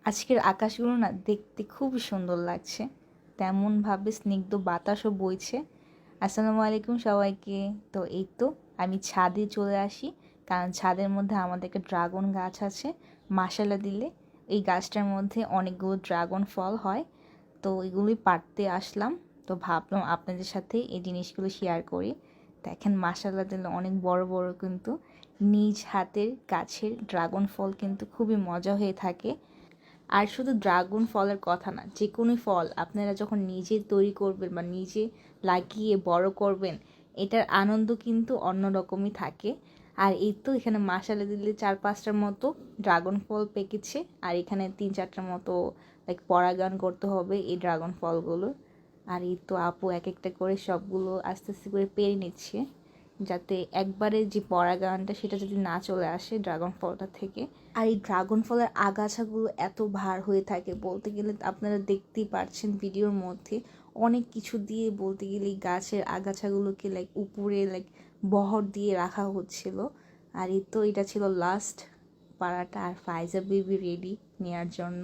আজকের আকাশগুলো না দেখতে খুবই সুন্দর লাগছে, তেমনভাবে স্নিগ্ধ বাতাসও বইছে। আসসালামু আলাইকুম সবাইকে। তো এই তো আমি ছাদে চলে আসি, কারণ ছাদের মধ্যে আমাদের একটা ড্রাগন গাছ আছে। মাশাল্লাহ দিলে এই গাছটার মধ্যে অনেকগুলো ড্রাগন ফল হয়, তো এগুলোই পাড়তে আসলাম। তো ভাবলাম আপনাদের সাথে এই জিনিসগুলো শেয়ার করি। দেখেন মাশাল্লাহ দিলে অনেক বড় বড় কিন্তু নিজ হাতের গাছের ড্রাগন ফল কিন্তু খুবই মজা হয়ে থাকে। আর শুধু ড্রাগন ফলের কথা না, যে কোনো ফল আপনারা যখন নিজে তৈরি করবেন বা নিজে লাগিয়ে বড় করবেন, এটার আনন্দ কিন্তু অন্যরকমই থাকে। আর এই তো এখানে মাসালা দিলে 4-5টার মতো ড্রাগন ফল পেকেছে, আর এখানে 3-4টার মতো লাইক পরাগায়ন করতে হবে এই ড্রাগন ফলগুলো। আর এই তো আপু এক একটা করে সবগুলো আস্তে আস্তে করে পেরে নিচ্ছে, যাতে একবারে যে পরাগায়নটা সেটা যদি না চলে আসে ড্রাগন ফলটা থেকে। আর এই ড্রাগন ফলের আগাছাগুলো এত ভার হয়ে থাকে, বলতে গেলে আপনারা দেখতেই পারছেন ভিডিওর মধ্যে অনেক কিছু দিয়ে বলতে গেলে এই গাছের আগাছাগুলোকে লাইক উপরে লাইক বহর দিয়ে রাখা হচ্ছিল। আর এই তো এটা ছিল লাস্ট পাড়াটা, আর ফাইজা বেবি রেডি নেওয়ার জন্য।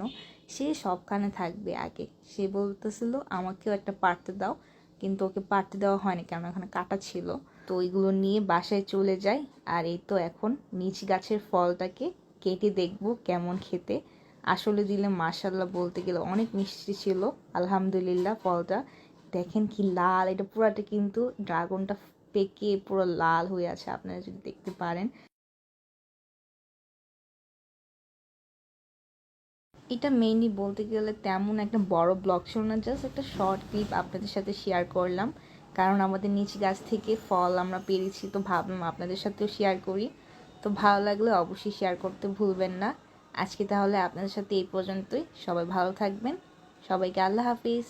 সে সবখানে থাকবে আগে, সে বলতেছিল আমাকেও একটা পারতে দাও, কিন্তু ওকে পারতে দেওয়া হয়নি কারণ ওখানে কাটা ছিল। তো ওইগুলো নিয়ে বাসায় চলে যায়। আর এই তো এখন নিচ গাছের ফলটাকে কেটে দেখব কেমন খেতে। আসলে দিলে মাশাল্লাহ বলতে গেলে অনেক মিষ্টি ছিল। আলহামদুলিল্লাহ ফলটা দেখেন কি লাল, এটা পুরাটা কিন্তু ড্রাগনটা পেকে পুরো লাল হয়ে আছে, আপনারা যদি দেখতে পারেন। এটা মেইনলি বলতে গেলে তেমন একটা বড় ব্লগ ছিল না, জাস্ট একটা শর্ট ক্লিপ আপনাদের সাথে শেয়ার করলাম, কারণ আমাদের নিচ গাছ থেকে ফল আমরা পেরেছি, তো ভাবলাম আপনাদের সাথেও শেয়ার করি। তো ভালো লাগলে অবশ্যই শেয়ার করতে ভুলবেন না। আজকে তাহলে আপনাদের সাথে এই পর্যন্তই। সবাই ভালো থাকবেন। সবাইকে আল্লাহ হাফিজ।